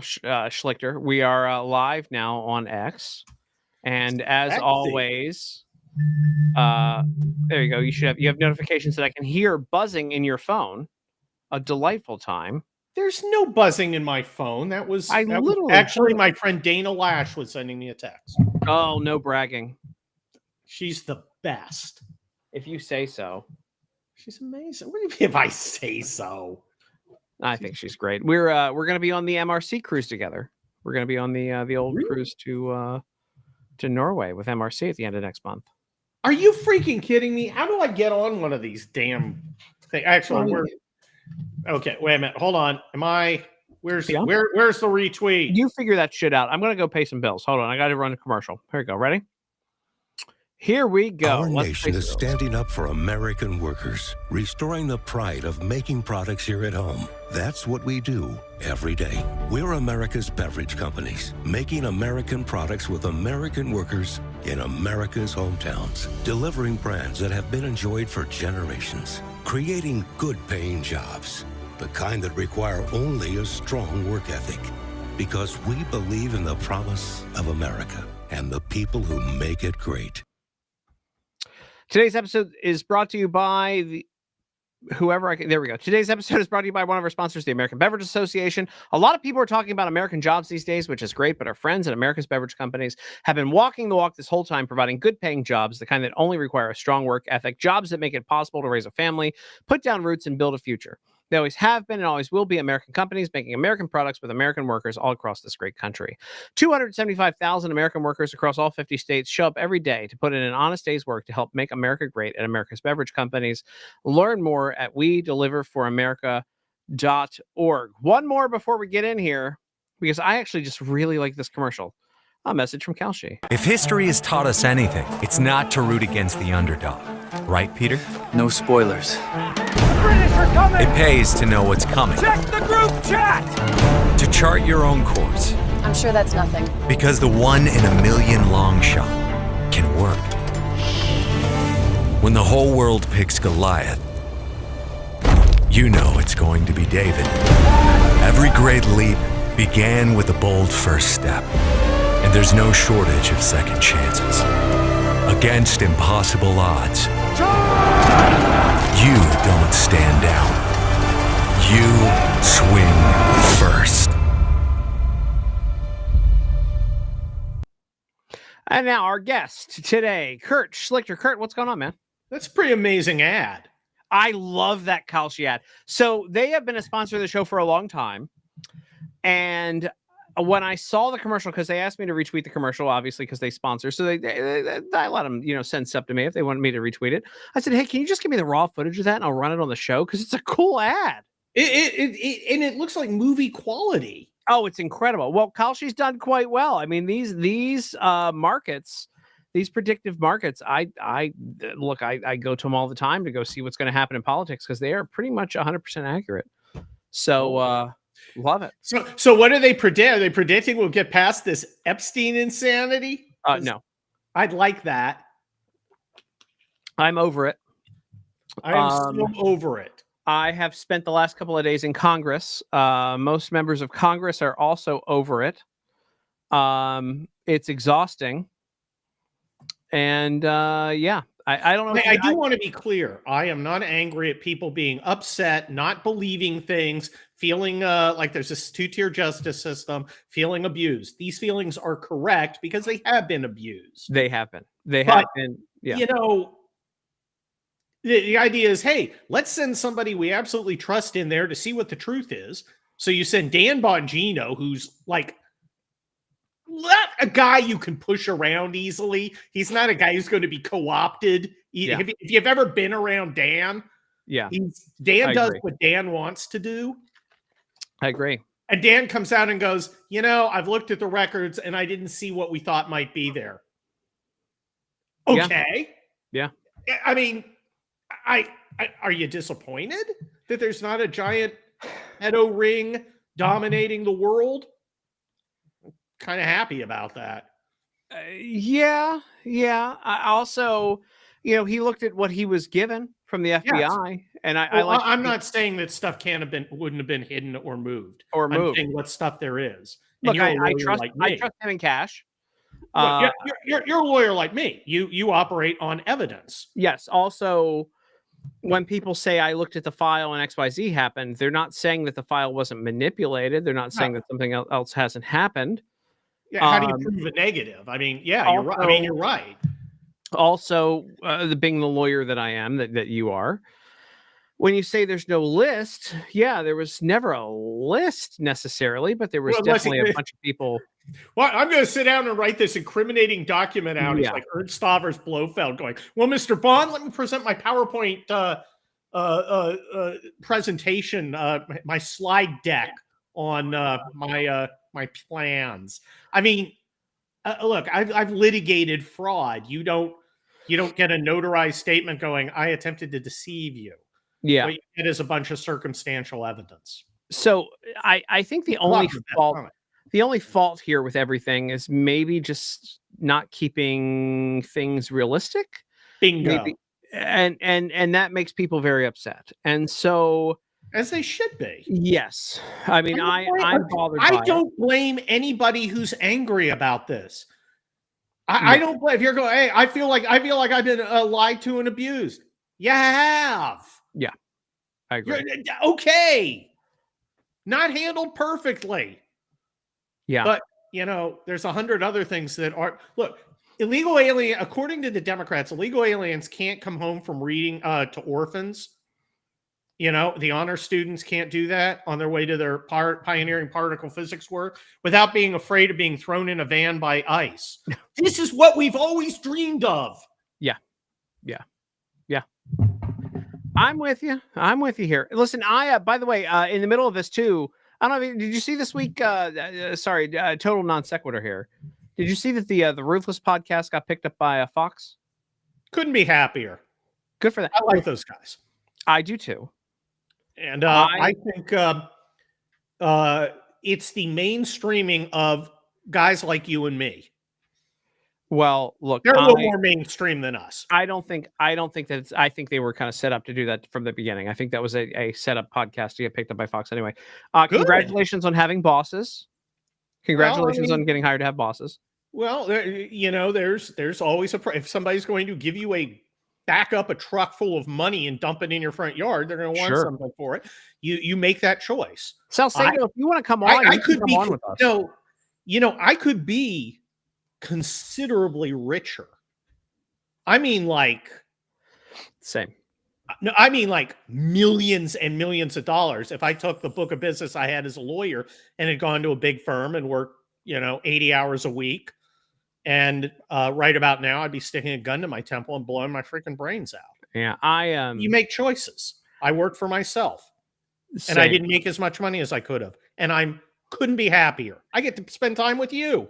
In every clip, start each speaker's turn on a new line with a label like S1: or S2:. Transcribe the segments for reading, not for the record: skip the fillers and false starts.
S1: Schlichter. We are live now on X, and as always, there you go. You have notifications that I can hear buzzing in your phone. A delightful time.
S2: There's no buzzing in my phone. That was
S1: literally
S2: actually my friend Dana Lash was sending me a text.
S1: Oh, no bragging.
S2: She's the best.
S1: If you say so.
S2: She's amazing. What do you mean if I say so?
S1: I think she's great. We're going to be on the MRC cruise together. We're going to be on the old cruise to Norway with MRC at the end of next month.
S2: Are you freaking kidding me? How do I get on one of these damn things? Actually, okay, wait a minute. Hold on. Where's the retweet?
S1: You figure that shit out. I'm going to go pay some bills. Hold on. I got to run a commercial. Here we go. Ready? Here we go.
S3: Our nation is standing up for American workers, restoring the pride of making products here at home. That's what we do every day. We're America's beverage companies, making American products with American workers in America's hometowns, delivering brands that have been enjoyed for generations, creating good-paying jobs, the kind that require only a strong work ethic. Because we believe in the promise of America and the people who make it great.
S1: Today's episode is brought to you by there we go. Today's episode is brought to you by one of our sponsors, the American Beverage Association. A lot of people are talking about American jobs these days, which is great, but our friends at America's Beverage Companies have been walking the walk this whole time, providing good paying jobs, the kind that only require a strong work ethic, jobs that make it possible to raise a family, put down roots, and build a future. They always have been and always will be American companies making American products with American workers all across this great country. 275,000 American workers across all 50 states show up every day to put in an honest day's work to help make America great at America's Beverage Companies. Learn more at wedeliverforamerica.org. One more before we get in here, because I actually just really like this commercial. A message from Kalshi.
S4: If history has taught us anything, it's not to root against the underdog. Right, Peter?
S5: No spoilers.
S4: It pays to know what's coming.
S6: Check the group chat!
S4: To chart your own course.
S7: I'm sure that's nothing.
S4: Because the 1 in a million long shot can work. When the whole world picks Goliath, you know it's going to be David. Every great leap began with a bold first step. And there's no shortage of second chances. Against impossible odds, you don't stand down. You swing first.
S1: And now our guest today, Kurt Schlichter. Kurt, what's going on, man?
S2: That's a pretty amazing ad.
S1: I love that Kalshi ad. So they have been a sponsor of the show for a long time. And when I saw the commercial, because they asked me to retweet the commercial, obviously, because they sponsor. So I let them, send stuff to me if they wanted me to retweet it. I said, hey, can you just give me the raw footage of that and I'll run it on the show? Because it's a cool ad.
S2: It looks like movie quality.
S1: Oh, it's incredible. Well, Kalshi's done quite well. I mean, these markets, these predictive markets, I go to them all the time to go see what's going to happen in politics because they are pretty much 100% accurate. So, love it.
S2: So what do they predict? Are they predicting we'll get past this Epstein insanity?
S1: No.
S2: I'd like that.
S1: I'm over it.
S2: I am so over it.
S1: I have spent the last couple of days in Congress. Most members of Congress are also over it. It's exhausting. And I don't know.
S2: I do want to be clear. I am not angry at people being upset, not believing things, feeling like there's this two-tier justice system, feeling abused. These feelings are correct because they have been abused.
S1: They have been. They have been. Yeah.
S2: The idea is, hey, let's send somebody we absolutely trust in there to see what the truth is. So you send Dan Bongino, who's like not a guy you can push around easily. He's not a guy who's going to be co-opted.
S1: Yeah.
S2: If you've ever been around Dan, Dan does what Dan wants to do.
S1: I agree.
S2: And Dan comes out and goes, I've looked at the records and I didn't see what we thought might be there. Okay.
S1: Yeah.
S2: I mean, are you disappointed that there's not a giant pedo ring dominating the world? Kind of happy about that.
S1: Yeah. I also, he looked at what he was given from the FBI, and I
S2: Well,
S1: like
S2: I'm not saying that stuff wouldn't have been hidden or moved.
S1: or
S2: I'm
S1: moved.
S2: saying what stuff there is. And
S1: Look,
S2: you're a
S1: I
S2: lawyer
S1: trust
S2: like
S1: I
S2: me.
S1: trust him in cash.
S2: Look, you're a lawyer like me. You operate on evidence.
S1: Yes. Also, when people say I looked at the file and XYZ happened, they're not saying that the file wasn't manipulated. They're not saying
S2: No.
S1: that something else hasn't happened.
S2: Yeah, how do you
S1: Um,
S2: prove a negative? I mean, yeah, you're right. I mean, you're right.
S1: Also, being the lawyer that I am, that you are, when you say there's no list, yeah, there was never a list necessarily, but there was
S2: Well,
S1: definitely a bunch of people.
S2: Well, I'm going to sit down and write this incriminating document out. It's
S1: Yeah.
S2: like Ernst Stavros Blofeld going, well, Mr. Bond, let me present my PowerPoint presentation, my slide deck on my plans. I mean, look, I've litigated fraud. You don't get a notarized statement going, I attempted to deceive you.
S1: Yeah.
S2: What you get is a bunch of circumstantial evidence.
S1: So I think the only fault here with everything is maybe just not keeping things realistic.
S2: Bingo.
S1: Maybe, and that makes people very upset. And so,
S2: as they should be.
S1: Yes, I mean, I'm bothered.
S2: I don't blame anybody who's angry about this. I don't blame. If you're going, hey, I feel like I've been lied to and abused. You have.
S1: Yeah, I agree.
S2: Okay, not handled perfectly.
S1: Yeah,
S2: but there's 100 other things that are. Look, illegal alien. According to the Democrats, illegal aliens can't come home from reading to orphans. The honor students can't do that on their way to their pioneering particle physics work without being afraid of being thrown in a van by ICE. This is what we've always dreamed of.
S1: Yeah. I'm with you. Here. Listen, by the way, in the middle of this too, I don't know. Did you see this week? Sorry, total non sequitur here. Did you see that the Ruthless podcast got picked up by Fox?
S2: Couldn't be happier.
S1: Good for that.
S2: I like those guys.
S1: I do too.
S2: And I think it's the mainstreaming of guys like you and me.
S1: Well, look,
S2: they're a little more mainstream than us.
S1: I don't think that I think they were kind of set up to do that from the beginning. I think that was a setup podcast to get picked up by Fox anyway. Congratulations on having bosses. Congratulations on getting hired to have bosses.
S2: Well, there's always if somebody's going to give you back up a truck full of money and dump it in your front yard, they're going to want something for it. You make that choice.
S1: Salcedo, if you want to come on,
S2: I could be
S1: on with us.
S2: I could be considerably richer. I mean, like
S1: same.
S2: No, I mean like millions and millions of dollars. If I took the book of business I had as a lawyer and had gone to a big firm and worked, 80 hours a week, and right about now I'd be sticking a gun to my temple and blowing my freaking brains out.
S1: Yeah,
S2: You make choices. I work for myself, and I didn't make as much money as I could have, and couldn't be happier. I get to spend time with you.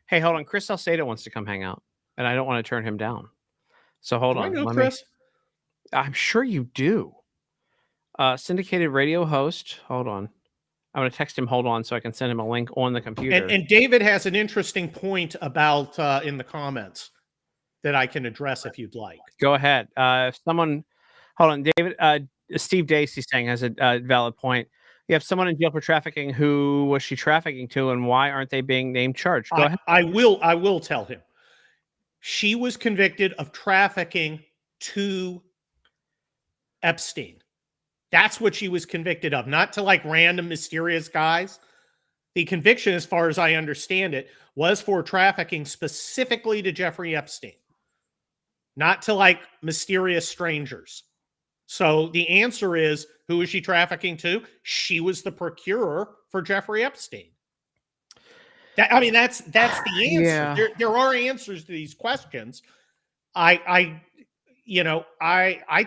S1: Hey, hold on. Chris Salcedo wants to come hang out, and I don't want to turn him down. So hold on.
S2: I know Chris.
S1: I'm sure you do. Syndicated radio host. Hold on. I'm going to text him. Hold on, so I can send him a link on the computer.
S2: And David has an interesting point about in the comments that I can address if you'd like.
S1: Go ahead. Hold on, David. Steve Dacey saying has a valid point. You have someone in jail for trafficking. Who was she trafficking to, and why aren't they being named charged? Go ahead.
S2: I will tell him. She was convicted of trafficking to Epstein. That's what she was convicted of, not to like random mysterious guys. The conviction, as far as I understand it, was for trafficking specifically to Jeffrey Epstein, not to like mysterious strangers. So the answer is, who is she trafficking to? She was the procurer for Jeffrey Epstein. That's the answer.
S1: Yeah.
S2: There are answers to these questions. I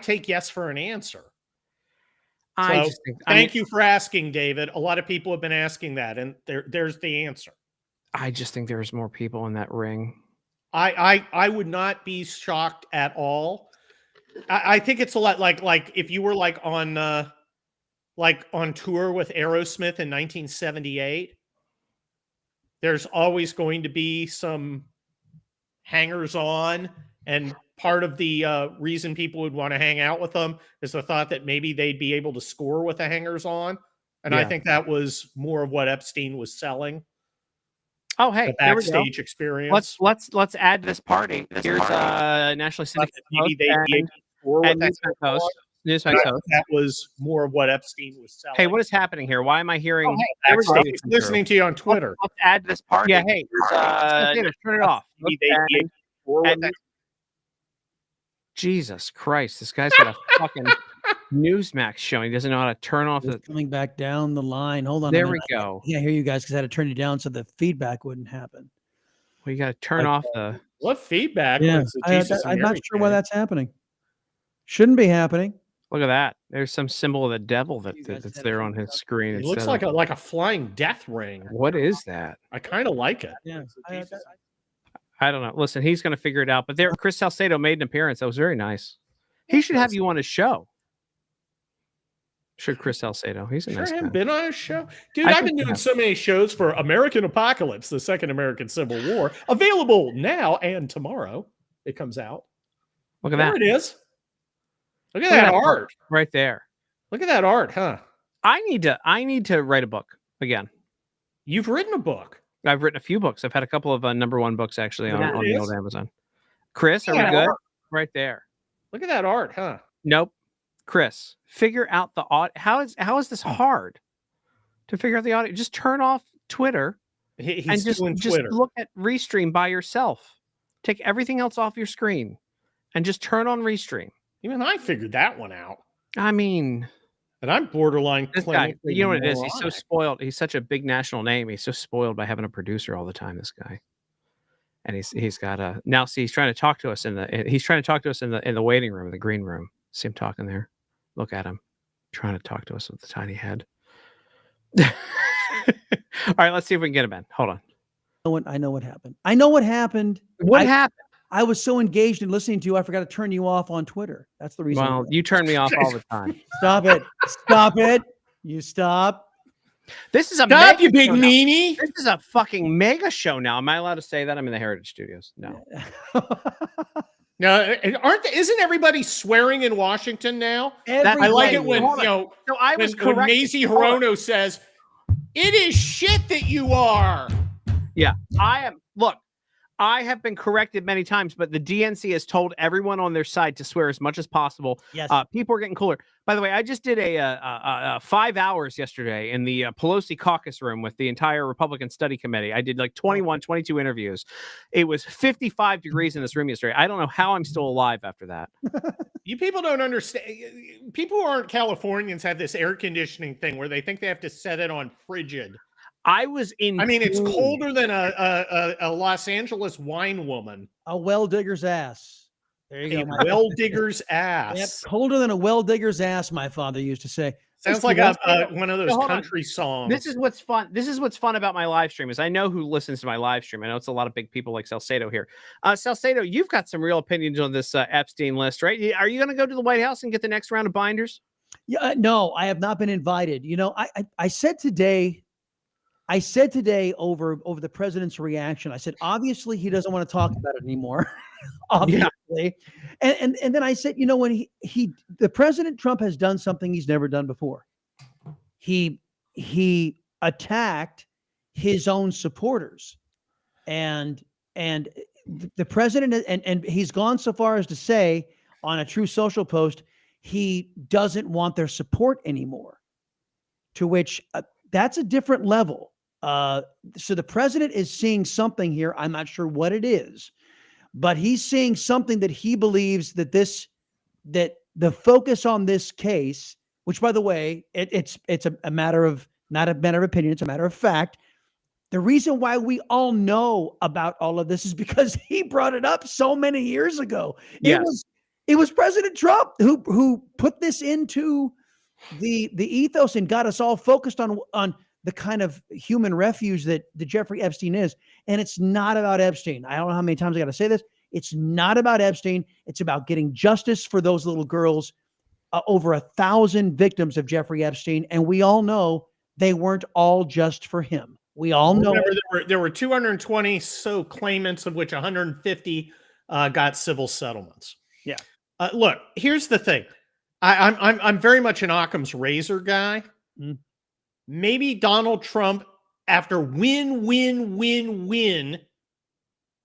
S2: take yes for an answer. Thank you for asking, David. A lot of people have been asking that, and there's the answer.
S1: I just think there's more people in that ring.
S2: I would not be shocked at all. I think it's a lot like if you were like on tour with Aerosmith in 1978. There's always going to be some hangers on And part of the reason people would want to hang out with them is the thought that maybe they'd be able to score with the hangers on. And I
S1: Yeah.
S2: think that was more of what Epstein was selling,
S1: Oh, hey,
S2: the
S1: there we go.
S2: backstage experience.
S1: Let's add this party. Here's nationally
S2: Thought
S1: syndicated
S2: that maybe
S1: Post
S2: they'd be able
S1: and,
S2: to score with
S1: and
S2: the
S1: Newsmax
S2: hangers on.
S1: host.
S2: And
S1: Newsmax
S2: I think
S1: host.
S2: that was more of what Epstein was selling.
S1: Hey, what is happening here? Why am I hearing?
S2: Backstage
S1: everybody come through?
S2: listening to you on Twitter.
S1: Let's add this party. Yeah, hey, turn it off.
S2: Maybe they'd be able to score with
S1: and-
S2: the
S1: Jesus Christ, this guy's got a fucking Newsmax showing. He doesn't know how to turn off
S5: It's
S1: the.
S5: coming back down the line. Hold on. a
S1: There we
S5: minute.
S1: go.
S5: I can't hear you guys because I had to turn you down so the feedback wouldn't happen.
S1: We got to turn
S5: Like,
S1: off the.
S2: what feedback?
S5: Yeah,
S2: was the Jesus and
S5: I'm not
S2: Mary
S5: sure why
S2: thing?
S5: that's happening. Shouldn't be happening.
S1: Look at that. There's some symbol of the devil
S5: You guys
S1: that's
S5: had
S1: there
S5: it
S1: on his
S5: up.
S1: screen.
S2: It looks
S1: instead
S2: like
S1: of-
S2: a flying death ring.
S1: What is that?
S2: I kind of like it.
S5: Yeah,
S1: I don't know. Listen, he's going to figure it out. But there, Chris Salcedo made an appearance. That was very nice. He should have you on his show. Should Chris Salcedo? He's a
S2: Sure
S1: nice guy.
S2: haven't been on a show. Dude,
S1: I
S2: I've
S1: think
S2: been
S1: you
S2: doing
S1: have.
S2: so many shows for American Apocalypse, the second American Civil War. Available now and tomorrow. It comes out.
S1: Look at
S2: There
S1: that
S2: it is. Look at
S1: Look at
S2: that
S1: that
S2: art.
S1: right there.
S2: Look at that art, huh?
S1: I need to write a book again.
S2: You've written a book.
S1: I've written a few books. I've had a couple of number one books actually
S2: Look
S1: on,
S2: at
S1: on
S2: this.
S1: the old Amazon. Chris, are we
S2: Yeah.
S1: good? Right there.
S2: Look at that art, huh?
S1: Nope. Chris, figure out the audio. How is this hard to figure out the audio? Just turn off Twitter
S2: He's
S1: and just
S2: doing Twitter.
S1: look at Restream by yourself. Take everything else off your screen and just turn on Restream.
S2: Even I figured that one out.
S1: I mean,
S2: And I'm borderline.
S1: this guy,
S2: clinically
S1: you know what it is? He's so
S2: moronic.
S1: spoiled. He's such a big national name. He's so spoiled by having a producer all the time, this guy. And he's got a now see he's trying to talk to us in the waiting room, the green room. See him talking there. Look at him trying to talk to us with the tiny head. All right, let's see if we can get him in. Hold on.
S5: I know what happened. I know what happened.
S1: What
S5: I-
S1: happened?
S5: I was so engaged in listening to you, I forgot to turn you off on Twitter. That's the reason.
S1: Well, you turn me off all the time.
S5: Stop it. Stop it. You stop.
S1: This is a
S2: Stop,
S1: mega
S2: you big
S1: show now.
S2: meanie.
S1: This is a fucking mega show now. Am I allowed to say that? I'm in the Heritage Studios. No.
S2: No, isn't everybody swearing in Washington now? I like it when
S1: Hold on. So I was
S2: when
S1: correct.
S2: Macy
S1: Hold on.
S2: Hirono says, "It is shit that you are."
S1: I am. Look, I have been corrected many times, but the DNC has told everyone on their side to swear as much as possible.
S5: Yes.
S1: People are getting cooler. By the way, I just did a 5 hours yesterday in the Pelosi caucus room with the entire Republican Study Committee. I did like 22 interviews. It was 55 degrees in this room yesterday. I don't know how I'm still alive after that.
S2: You people don't understand. People who aren't Californians have this air conditioning thing where they think they have to set it on frigid.
S1: I was in.
S2: I mean, it's
S1: pain.
S2: colder than a Los Angeles wine woman.
S5: A well digger's ass. There you
S2: A
S5: go.
S2: well digger's
S5: Yep,
S2: ass.
S5: colder than a well digger's ass, my father used to say.
S2: Sounds
S5: Listen,
S2: like
S5: let's-
S2: one of those
S1: Hold on.
S2: country songs.
S1: This is what's fun. This is what's fun about my live stream is I know who listens to my live stream. I know it's a lot of big people like Salcedo here. Salcedo, you've got some real opinions on this Epstein list, right? Are you going to go to the White House and get the next round of binders?
S5: Yeah, no, I have not been invited. You know, I said today over the president's reaction, I said, obviously he doesn't want to talk about it anymore. Obviously. And then I said, you know, when the President Trump has done something he's never done before. He attacked his own supporters. And the president and he's gone so far as to say on a True Social post, he doesn't want their support anymore. To which that's a different level. So the president is seeing something here. I'm not sure what it is, but he's seeing something that he believes that the focus on this case, which by the way, it's a matter of not a matter of opinion, it's a matter of fact. The reason why we all know about all of this is because he brought it up so many years ago.
S1: Yes.
S5: It was President Trump who put this into the ethos and got us all focused on the kind of human refuge that Jeffrey Epstein is. And it's not about Epstein. I don't know how many times I got to say this. It's not about Epstein. It's about getting justice for those little girls, over 1,000 victims of Jeffrey Epstein. And we all know they weren't all just for him. We all know.
S2: Remember, there were 220 so claimants, of which 150 got civil settlements.
S5: Yeah.
S2: Look, here's the thing. I'm very much an Occam's razor guy.
S5: Mm.
S2: Maybe Donald Trump, after win,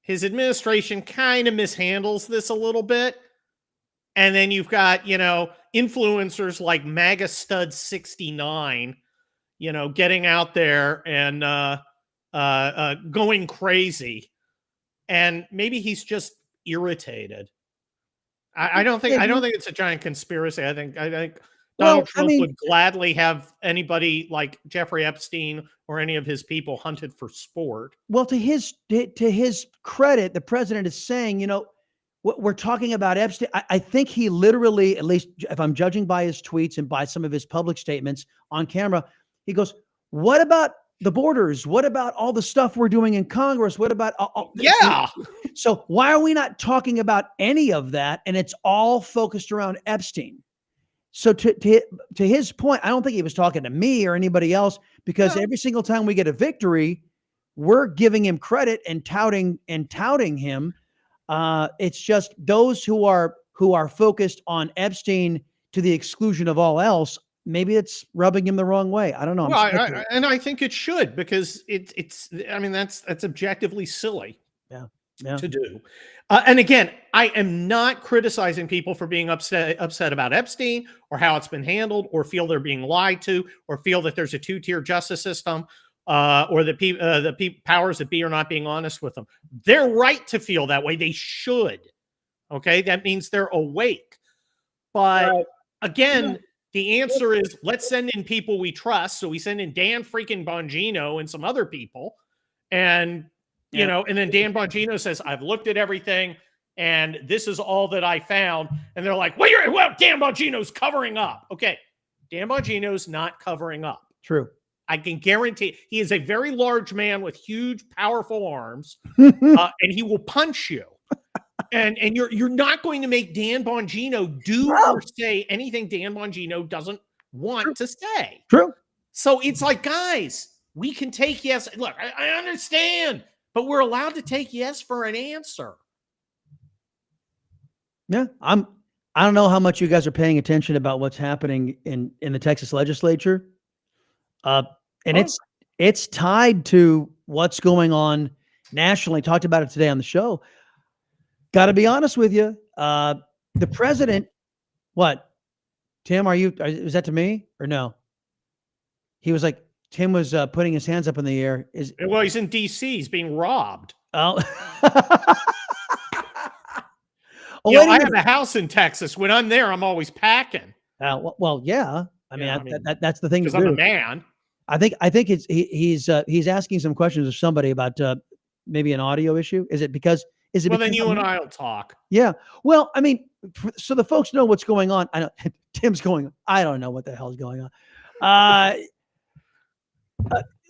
S2: his administration kind of mishandles this a little bit. And then you've got, influencers like MAGA Stud 69, getting out there and going crazy. And maybe he's just irritated. I don't think it's a giant conspiracy. I think Donald Trump would gladly have anybody like Jeffrey Epstein or any of his people hunted for sport.
S5: Well, to his credit, the president is saying, what we're talking about Epstein. I think he literally, at least if I'm judging by his tweets and by some of his public statements on camera, he goes, "What about the borders? What about all the stuff we're doing in Congress? What about all
S2: yeah?
S5: So why are we not talking about any of that? And it's all focused around Epstein." So to his point, I don't think he was talking to me or anybody else, because every single time we get a victory, we're giving him credit and touting him. It's just those who are focused on Epstein to the exclusion of all else. Maybe it's rubbing him the wrong way. I don't know.
S2: Well, I think it should, because it's. I mean, that's objectively silly.
S5: Yeah.
S2: To do. And again, I am not criticizing people for being upset about Epstein or how it's been handled, or feel they're being lied to, or feel that there's a two-tier justice system, or that the powers that be are not being honest with them. They're right to feel that way. They should. Okay, that means they're awake. But again, the answer is, let's send in people we trust. So we send in Dan freaking Bongino and some other people, and and then Dan Bongino says, "I've looked at everything, and this is all that I found." And they're like, well, Dan Bongino's covering up. Okay, Dan Bongino's not covering up.
S5: True.
S2: I can guarantee he is a very large man with huge, powerful arms, and he will punch you. And you're not going to make Dan Bongino do or say anything Dan Bongino doesn't want to say.
S5: True.
S2: So it's like, guys, we can take yes. Look, I understand, but we're allowed to take yes for an answer.
S5: Yeah, I don't know how much you guys are paying attention about what's happening in the Texas legislature. It's tied to what's going on nationally. Talked about it today on the show. Got to be honest with you. The president, what? Tim, is that to me or no? He was like, Tim was putting his hands up in the air.
S2: Well, he's in DC. He's being robbed.
S5: Oh,
S2: I have a house in Texas. When I'm there, I'm always packing.
S5: Well, yeah. I mean, that's the thing.
S2: Because I'm a man.
S5: I think he's asking some questions of somebody about maybe an audio issue. Is it because? Well,
S2: then you and I'll talk.
S5: Yeah. Well, I mean, so the folks know what's going on. I know Tim's going. I don't know what the hell is going on.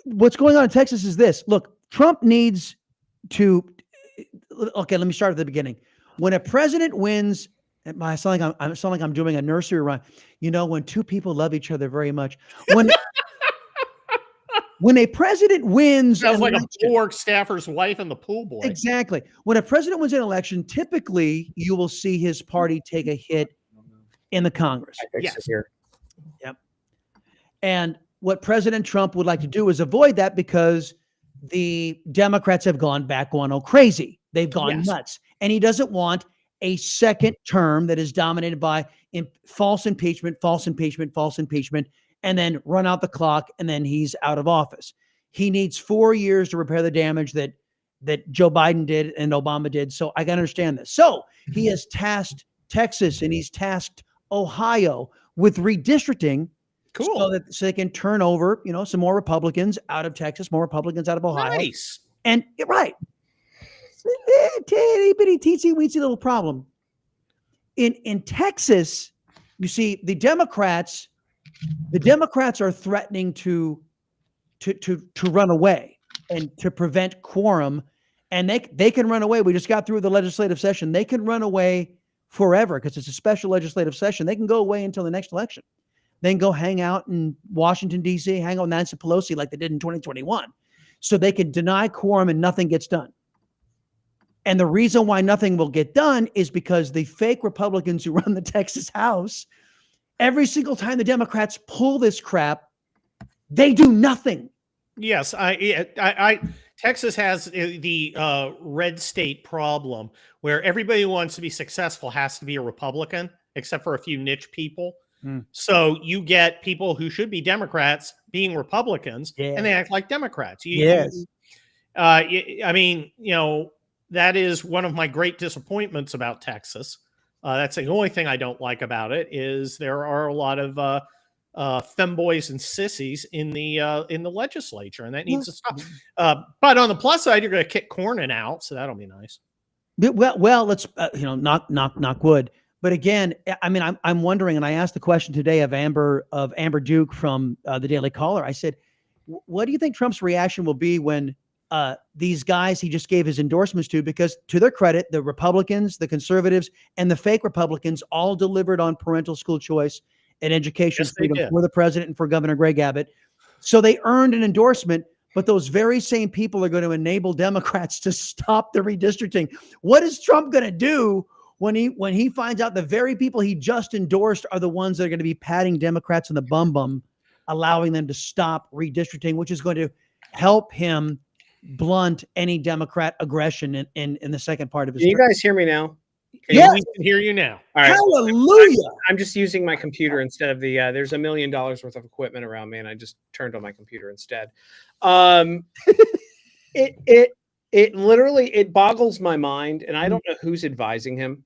S5: What's going on in Texas is this. Look, Trump needs to. Okay, let me start at the beginning. When a president wins, I sound like I'm doing a nursery rhyme. When two people love each other very much. When a president wins,
S2: sounds like a poor staffer's wife and the pool boy.
S5: Exactly. When a president wins an election, typically you will see his party take a hit in the Congress.
S1: Yes. Here.
S5: Yep. And what President Trump would like to do is avoid that, because the Democrats have gone crazy. They've gone nuts. And he doesn't want a second term that is dominated by false impeachment, and then run out the clock, and then he's out of office. He needs 4 years to repair the damage that Joe Biden did and Obama did. So I can understand this. So he has tasked Texas and he's tasked Ohio with redistricting.
S2: Cool.
S5: So they can turn over, some more Republicans out of Texas, more Republicans out of Ohio.
S2: Nice.
S5: And right. Itty bitty teensy weensy little problem. In Texas, you see the Democrats are threatening to run away and to prevent quorum, and they can run away. We just got through the legislative session. They can run away forever because it's a special legislative session. They can go away until the next election. They can go hang out in Washington, D.C., hang out with Nancy Pelosi like they did in 2021. So they can deny quorum and nothing gets done. And the reason why nothing will get done is because the fake Republicans who run the Texas House, every single time the Democrats pull this crap, they do nothing.
S2: Yes, Texas has the red state problem where everybody who wants to be successful has to be a Republican, except for a few niche people. So you get people who should be Democrats being Republicans, and they act like Democrats. I mean, that is one of my great disappointments about Texas. That's the only thing I don't like about it is there are a lot of femboys and sissies in the legislature, and that needs to stop. But on the plus side, you're going to kick Cornyn out, so that'll be nice.
S5: Well, let's knock wood. But again, I mean, I'm wondering, and I asked the question today of Amber Duke from the Daily Caller. I said, what do you think Trump's reaction will be when these guys he just gave his endorsements to, because to their credit, the Republicans, the conservatives, and the fake Republicans all delivered on parental school choice and education freedom for the president and for Governor Greg Abbott. So they earned an endorsement, but those very same people are going to enable Democrats to stop the redistricting. What is Trump going to do when he finds out the very people he just endorsed are the ones that are going to be patting Democrats on the bum, allowing them to stop redistricting, which is going to help him blunt any Democrat aggression in the second part of his
S1: Can you
S5: term.
S1: guys hear me now?
S2: Yeah, we can hear you now.
S1: All right.
S5: Hallelujah.
S1: I'm just using my computer instead of the there's $1 million worth of equipment around me, and I just turned on my computer instead. It literally boggles my mind, and I don't know who's advising him.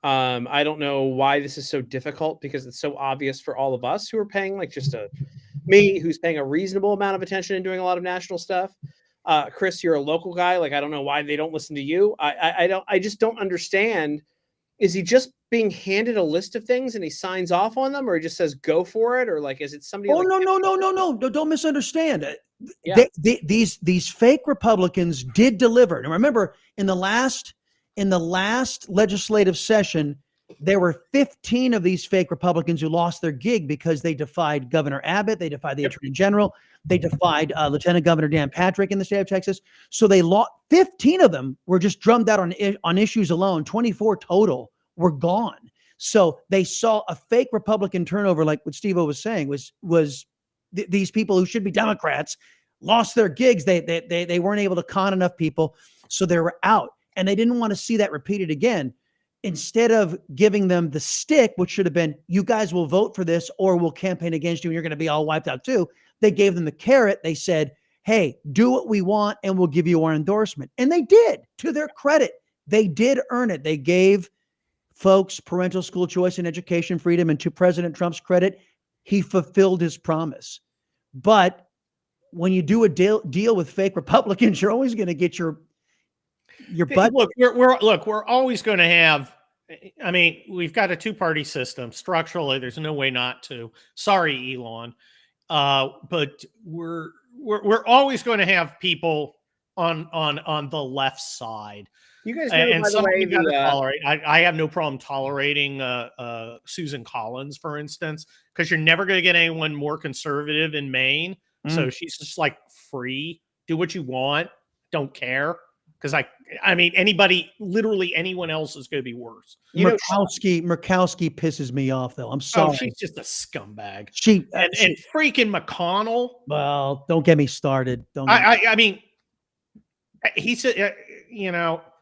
S1: I don't know why this is so difficult, because it's so obvious for all of us who are paying me who's paying a reasonable amount of attention and doing a lot of national stuff. Chris, you're a local guy. Like, I don't know why they don't listen to you. I just don't understand. Is he just being handed a list of things and he signs off on them, or he just says, go for it? Or like, is it somebody?
S5: Oh, no. Don't misunderstand.
S1: Yeah.
S5: These fake Republicans did deliver. And remember, in the last legislative session, there were 15 of these fake Republicans who lost their gig because they defied Governor Abbott. They defied the Attorney General. They defied Lieutenant Governor Dan Patrick in the state of Texas. So they lost. 15 of them were just drummed out on issues alone. 24 total were gone. So they saw a fake Republican turnover, like what Steve-O was saying, was these people who should be Democrats lost their gigs. They weren't able to con enough people, so they were out. And they didn't want to see that repeated again. Instead of giving them the stick, which should have been, you guys will vote for this or we'll campaign against you and you're going to be all wiped out too. They gave them the carrot. They said, hey, do what we want and we'll give you our endorsement. And they did. To their credit, they did earn it. They gave folks parental school choice and education freedom. And to President Trump's credit, he fulfilled his promise. But when you do a deal with fake Republicans, you're always going to get your butt.
S2: Look, we're always going to have. I mean, we've got a two-party system. Structurally, there's no way not to. Sorry, Elon, but we're always going to have people on the left side.
S1: You guys know,
S2: And
S1: by the
S2: some
S1: way,
S2: you gotta tolerate. I have no problem tolerating Susan Collins, for instance, because you're never going to get anyone more conservative in Maine. So she's just like free, do what you want, don't care. Because I mean, literally anyone else is going to be worse.
S5: Murkowski pisses me off, though. I'm sorry.
S2: Oh, she's just a scumbag.
S5: And
S2: freaking McConnell.
S5: Well, don't get me started.
S2: I mean, he said,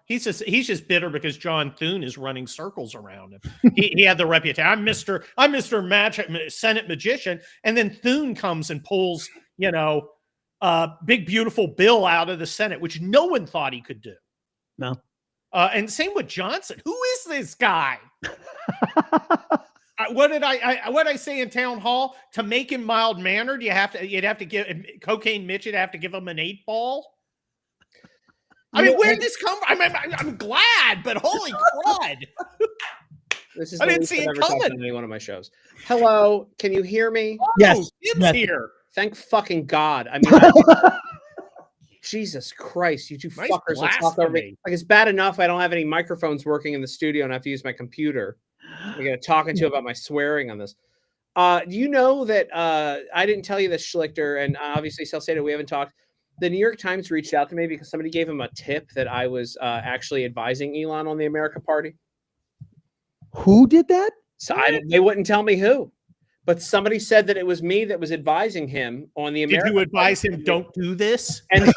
S2: he's just bitter because John Thune is running circles around him. he had the reputation. I'm Mr. Senate magician, and then Thune comes and pulls, big beautiful bill out of the Senate, which no one thought he could do.
S5: No.
S2: And same with Johnson. Who is this guy? What did I say in town hall? To make him mild mannered, you'd have to give Cocaine Mitch. You'd have to give him an 8-ball. I mean, where did this come from? I'm glad, but holy crud!
S1: This is
S2: I didn't see it coming.
S1: On any one of my shows. Hello, can you hear me?
S5: Yes,
S2: it's here.
S1: Thank fucking God. I mean, Jesus Christ, you two
S2: Nice
S1: fuckers that talk over me. Like, it's bad enough I don't have any microphones working in the studio and I have to use my computer. I got talking to you about my swearing on this. Do you know that I didn't tell you this, Schlichter, and obviously Salcedo, we haven't talked. the New York Times reached out to me because somebody gave him a tip that I was actually advising Elon on the America Party.
S5: Who did that?
S1: So they wouldn't tell me who, but somebody said that it was me that was advising him on the America.
S2: Did you advise
S1: Party.
S2: him don't do this?
S1: And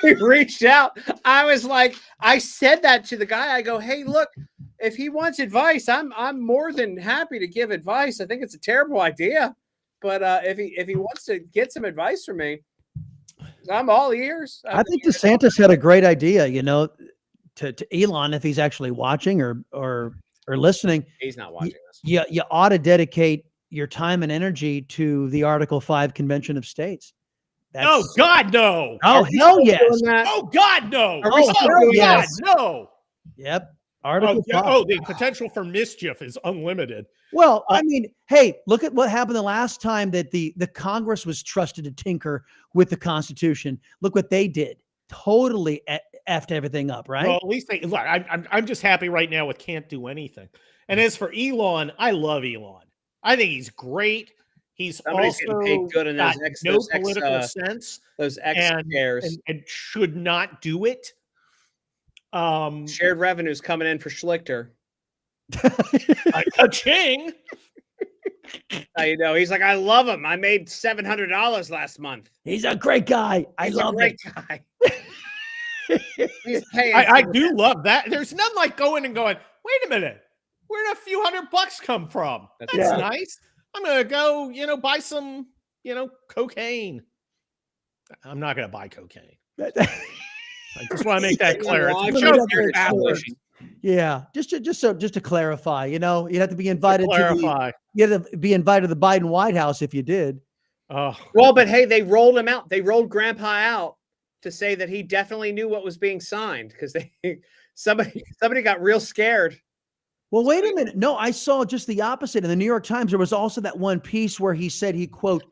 S1: he reached out. I was like, I said that to the guy. I go, hey, look, if he wants advice, I'm more than happy to give advice. I think it's a terrible idea, but if he wants to get some advice from me, I'm all ears.
S5: I think DeSantis had a great idea, you know, to Elon, if he's actually watching or listening.
S1: He's not watching this.
S5: You ought to dedicate your time and energy to the Article 5 Convention of States.
S2: Oh God, no!
S5: Oh hell yes!
S2: Oh God, no!
S5: yes.
S2: God, no!
S5: Yep. Article 5.
S2: The potential for mischief is unlimited.
S5: Well, I mean, hey, look at what happened the last time that the Congress was trusted to tinker with the Constitution. Look what they did. Totally effed everything up, right?
S2: Well, at least look. I'm just happy right now with can't do anything. And as for Elon, I love Elon. I think he's great. He's
S1: Somebody's
S2: also
S1: getting paid good in
S2: got
S1: those
S2: political sense.
S1: Those X shares.
S2: And should not do it.
S1: Shared revenues coming in for Schlichter.
S2: Ka-ching!
S1: You know, he's like, I love him. I made $700 last month.
S5: He's a great guy. I love
S1: great
S5: him.
S1: guy. He's paying.
S2: I do love that. There's nothing like going, wait a minute. Where'd a few $100 come from? That's nice. I'm going to go, buy some, cocaine. I'm not going to buy cocaine. I just want to make that clear.
S5: Yeah, just to clarify, you'd have to be invited
S2: you
S5: had to be invited to the Biden White House if you did.
S2: Oh,
S1: well, but hey, they rolled him out. They rolled Grandpa out to say that he definitely knew what was being signed because somebody got real scared.
S5: Well, wait a minute. No, I saw just the opposite. In the New York Times, there was also that one piece where he said he, quote,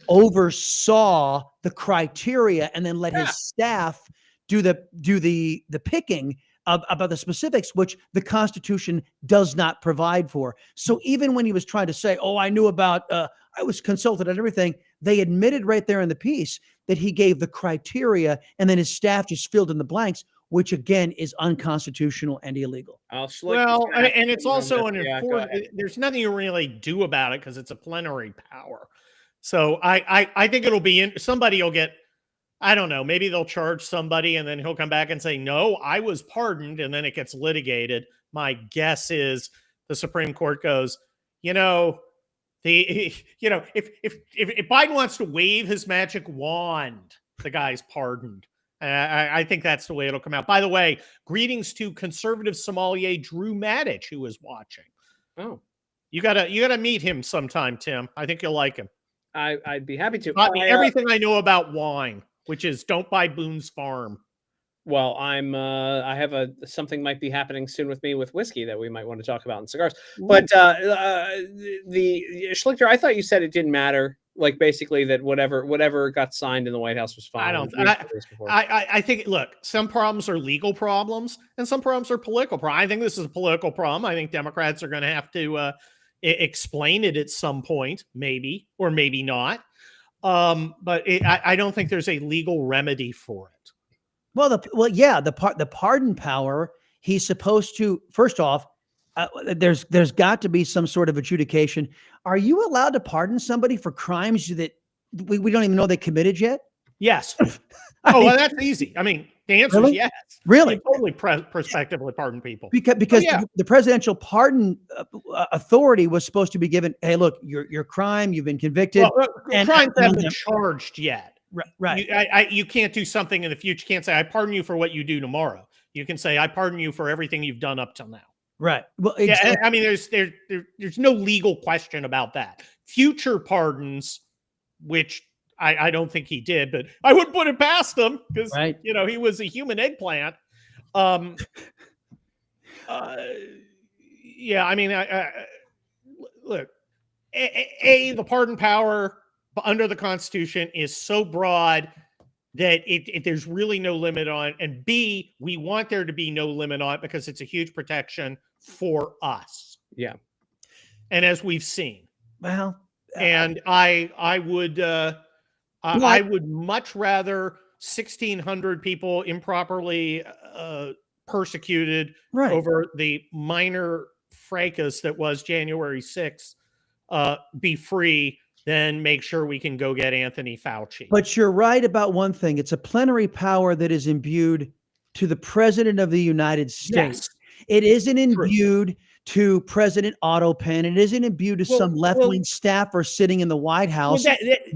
S5: oversaw the criteria and then let his staff do the picking about the specifics, which the Constitution does not provide for. So even when he was trying to say, oh, I knew about, I was consulted on everything, they admitted right there in the piece that he gave the criteria and then his staff just filled in the blanks, which again is unconstitutional and illegal.
S2: Well, and it's also there's nothing you really do about it because it's a plenary power. So I think it'll be somebody will get, I don't know, maybe they'll charge somebody and then he'll come back and say, no, I was pardoned. And then it gets litigated. My guess is the Supreme Court goes, if Biden wants to wave his magic wand, the guy's pardoned. I think that's the way it'll come out. By the way, greetings to conservative sommelier Drew Maddich, who is watching.
S1: Oh,
S2: you gotta meet him sometime, Tim. I think you'll like him.
S1: I'd be happy to.
S2: Taught me everything I know about wine, which is don't buy Boone's Farm.
S1: Well, I have something might be happening soon with me with whiskey that we might want to talk about in cigars. But the Schlichter, I thought you said it didn't matter. Like basically that whatever got signed in the White House was fine.
S2: I think, look, some problems are legal problems and some problems are political problems. I think this is a political problem. I think Democrats are going to have to explain it at some point, maybe, or maybe not. But I don't think there's a legal remedy for it.
S5: Well, the pardon power, he's supposed to, first off, there's got to be some sort of adjudication. Are you allowed to pardon somebody for crimes that we don't even know they committed yet?
S2: Yes. Well, that's easy. I mean, the answer is yes.
S5: Really?
S2: You totally prospectively pardon people.
S5: Because the presidential pardon authority was supposed to be given, hey, look, your crime, you've been convicted.
S2: Well, crimes haven't been charged yet.
S5: Right.
S2: You can't do something in the future. You can't say, I pardon you for what you do tomorrow. You can say, I pardon you for everything you've done up till now.
S5: Right. Well,
S2: yeah, I mean, there's no legal question about that. Future pardons, which I don't think he did, but I wouldn't put it past him because he was a human eggplant. Yeah, I mean, look, the pardon power under the Constitution is so broad that there's really no limit on it. And B, we want there to be no limit on it because it's a huge protection for us.
S1: Yeah.
S2: And as we've seen.
S5: Well,
S2: and I would much rather 1,600 people improperly persecuted
S5: Right.
S2: over the minor fracas that was January 6th be free, then make sure we can go get Anthony Fauci.
S5: But you're right about one thing. It's a plenary power that is imbued to the President of the United States.
S2: Yes.
S5: It isn't imbued to President Otto Penn. It isn't imbued to some left-wing staffer sitting in the White House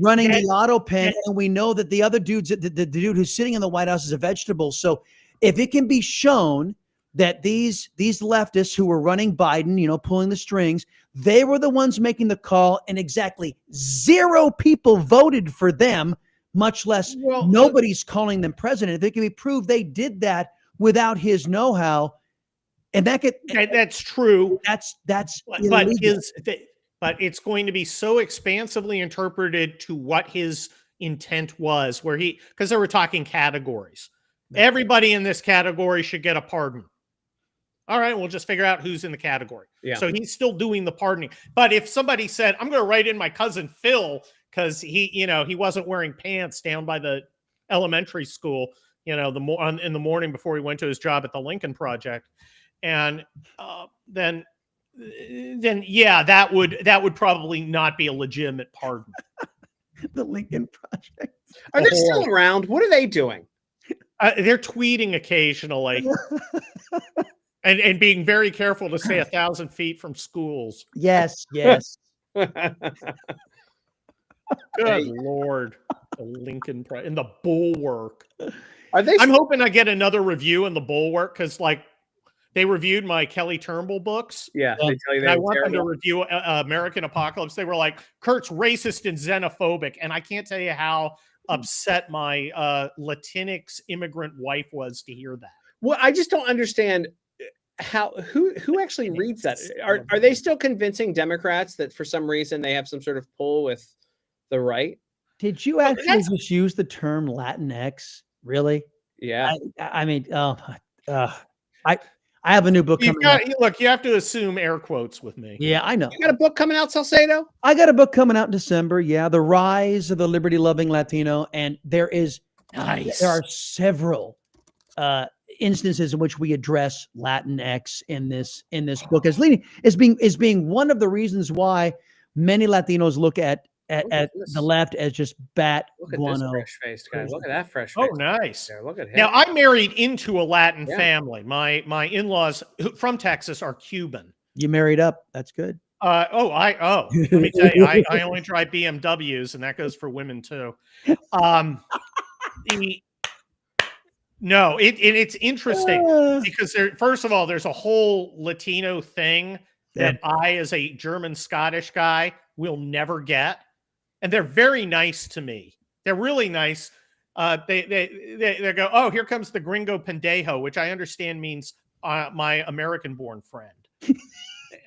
S5: running the Otto Penn. And we know that the other dudes, the dude who's sitting in the White House is a vegetable. So if it can be shown that these leftists who were running Biden, pulling the strings, they were the ones making the call, and exactly 0 people voted for them, much less nobody's calling them president. If it can be proved they did that without his know-how, and
S2: that's true.
S5: That's
S2: but it's going to be so expansively interpreted to what his intent was, because they were talking categories. Everybody in this category should get a pardon. All right, we'll just figure out who's in the category.
S1: Yeah.
S2: So he's still doing the pardoning. But if somebody said, I'm going to write in my cousin Phil because he wasn't wearing pants down by the elementary school, in the morning before he went to his job at the Lincoln Project, and then yeah, that would probably not be a legitimate pardon.
S5: The Lincoln Project.
S1: Are they still around? What are they doing?
S2: They're tweeting occasionally. And being very careful to stay 1,000 feet from schools.
S5: Yes.
S2: Good Lord. The Lincoln Project and the Bulwark. I'm hoping I get another review in the Bulwark because, they reviewed my Kelly Turnbull books.
S1: Yeah, they tell you
S2: I want them to review American Apocalypse. They were like, Kurt's racist and xenophobic, and I can't tell you how upset my Latinx immigrant wife was to hear that.
S1: Well, I just don't understand who actually reads that. Are they still convincing Democrats that for some reason they have some sort of pull with the right?
S5: Did you actually just use the term Latinx? Really?
S1: Yeah.
S5: I mean, I have a new book coming out.
S2: Look, you have to assume air quotes with me.
S5: Yeah, I know.
S1: You got a book coming out, Salcedo?
S5: I got a book coming out in December. Yeah, The Rise of the Liberty-Loving Latino, and there are several instances in which we address Latinx in this book as being one of the reasons why many Latinos look at the left as just
S1: Look at
S5: guano.
S1: this fresh-faced guy. Look at that fresh.
S2: Oh, nice.
S1: There. Look at him.
S2: Now, I married into a Latin family. My in-laws from Texas are Cuban.
S5: You married up. That's good.
S2: Let me tell you, I only drive BMWs, and that goes for women too. It's interesting because first of all, there's a whole Latino thing that I, as a German Scottish guy, will never get, and they're very nice to me. They're really nice. They go, oh, here comes the gringo pendejo, which I understand means my American-born friend,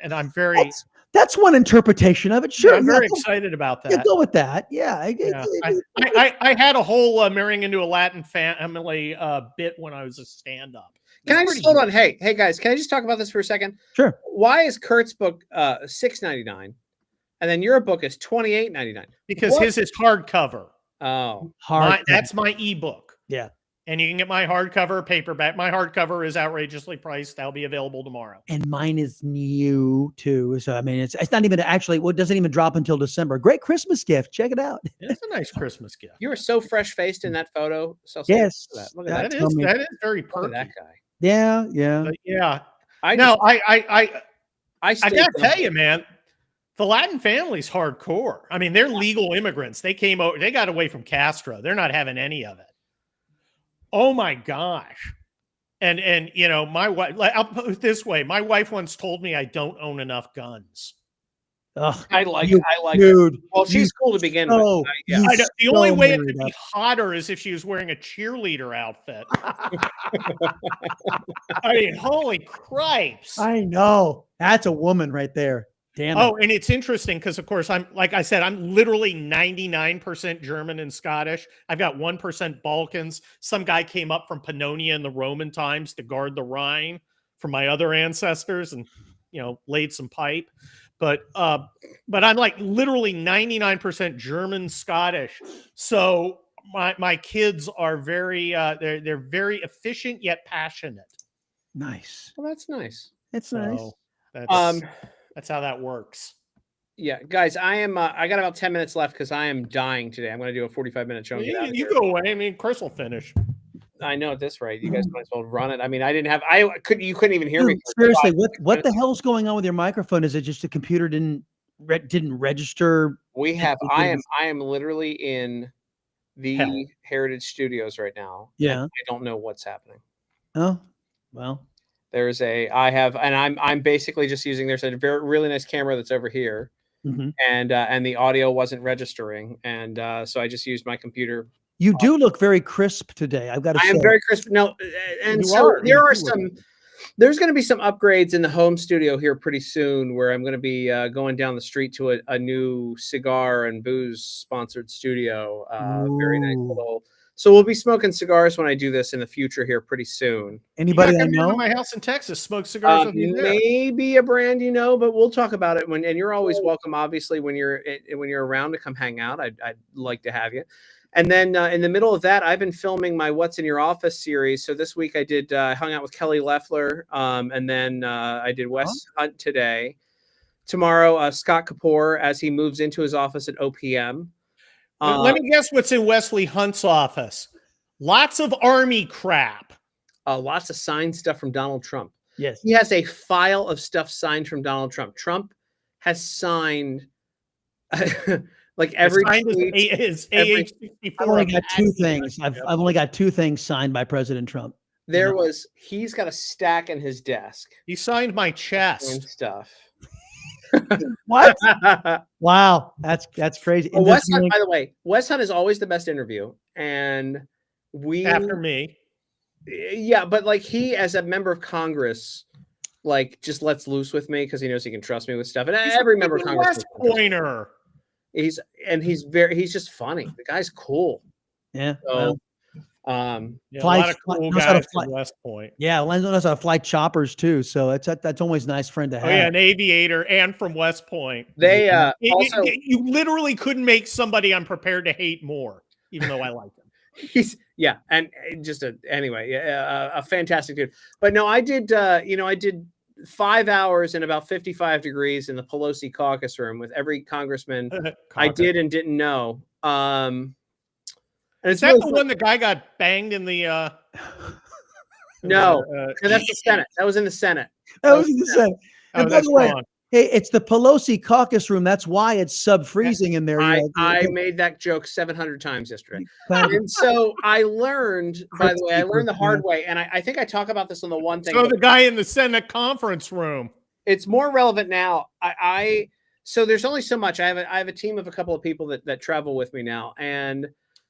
S2: and I'm very.
S5: That's one interpretation of it. Sure,
S2: I'm very excited about that.
S5: Yeah, go with that. Yeah,
S2: I had a whole marrying into a Latin family bit when I was a stand-up.
S1: Can I just hold on? Hey guys, can I just talk about this for a second?
S5: Sure.
S1: Why is Kurt's book $6.99, and then your book is $28.99?
S2: Because his is hardcover.
S1: Oh,
S2: that's my ebook.
S5: Yeah.
S2: And you can get my hardcover paperback. My hardcover is outrageously priced. That'll be available tomorrow.
S5: And mine is new too. So I mean, it's not even actually. Well, it doesn't even drop until December. Great Christmas gift. Check it out.
S2: It's a nice Christmas gift.
S1: You were so fresh faced in that photo.
S5: Yes,
S1: look at that.
S2: That is very perky.
S1: Look at that guy.
S5: Yeah.
S2: But yeah. I gotta tell you, man. The Latin family's hardcore. I mean, they're legal immigrants. They came over. They got away from Castro. They're not having any of it. Oh my gosh. And my wife, I'll put it this way. My wife once told me I don't own enough guns.
S5: Ugh,
S1: I like
S5: dude.
S1: her. Well, she's cool to begin with.
S2: The only way it could be hotter is if she was wearing a cheerleader outfit. I mean, holy cripes.
S5: I know. That's a woman right there. Damn it.
S2: Oh, and it's interesting because, of course, I'm literally 99% German and Scottish. I've got 1% Balkans. Some guy came up from Pannonia in the Roman times to guard the Rhine from my other ancestors and, laid some pipe. But I'm like literally 99% German, Scottish. So my kids are very they're very efficient yet passionate.
S5: Nice.
S1: Well, that's nice.
S5: It's nice.
S2: So
S1: Um,
S2: that's how that works.
S1: yeah, guys, I got about 10 minutes left because I am dying today. I'm going to do a 45-minute show. And get out of
S2: You
S1: here.
S2: go away. I mean, Chris will finish.
S1: I know at this rate, you guys might as well run it. I mean, you couldn't even hear me.
S5: Dude, seriously, what the hell's going on with your microphone? Is it just the computer didn't register?
S1: We have. I am literally in the
S2: Hell.
S1: Heritage Studios right now.
S5: Yeah.
S1: I don't know what's happening.
S5: Oh, well.
S1: There's I'm basically just using. There's a really nice camera that's over here, and the audio wasn't registering, and so I just used my computer.
S5: You do look very crisp today. I've got to say.
S1: I am very crisp. No, and so there's going to be some upgrades in the home studio here pretty soon, where I'm going to be going down the street to a new cigar and booze sponsored studio. Very nice little. So we'll be smoking cigars when I do this in the future here pretty soon.
S5: Anybody I
S2: come
S5: know?
S2: to my house in Texas, smoke cigars with me there.
S1: Maybe a brand you know, but we'll talk about it when. And you're always welcome, obviously, when you're around to come hang out. I'd like to have you. And then in the middle of that, I've been filming my What's in Your Office series. So this week I did hung out with Kelly Loeffler, and then I did Wes Hunt today. Tomorrow, Scott Kapoor as he moves into his office at OPM.
S2: Let me guess what's in Wesley Hunt's office. Lots of army crap.
S1: Lots of signed stuff from Donald Trump.
S5: Yes.
S1: He has a file of stuff signed from Donald Trump. Trump has signed like every tweet,
S5: I've only got two things. I've only got two things signed by President Trump.
S1: He's got a stack in his desk.
S2: He signed my
S1: And
S2: chest.
S1: stuff.
S5: What? Wow, that's crazy.
S1: Well, Wes Hunt, by the way, Wes Hunt is always the best interview, and
S2: After me.
S1: Yeah, but like he, as a member of Congress, like just lets loose with me because he knows he can trust me with stuff. And every member of Congress,
S2: West Pointer.
S1: He's just funny. The guy's cool.
S5: Yeah.
S1: So,
S2: a lot of cool guys from West Point.
S5: Yeah, Len knows how to fly choppers too, so that's always a nice friend to have.
S2: Oh yeah, an aviator and from West Point.
S1: They also
S2: you literally couldn't make somebody I'm prepared to hate more, even though I like him.
S1: And just a fantastic dude. But no, I did 5 hours in about 55 degrees in the Pelosi caucus room with every congressman I did and didn't know. And
S2: is that the one the guy got banged in the
S1: no, that's the Senate. That was in the Senate.
S5: That was in the Senate. And by the way, hey, it's the Pelosi caucus room. That's why it's sub-freezing in there.
S1: I made that joke 700 times yesterday. And so I learned, by the way, the hard way. And I think I talk about this on the one thing.
S2: So the guy in the Senate conference room.
S1: It's more relevant now. So there's only so much. I have a team of a couple of people that travel with me now. And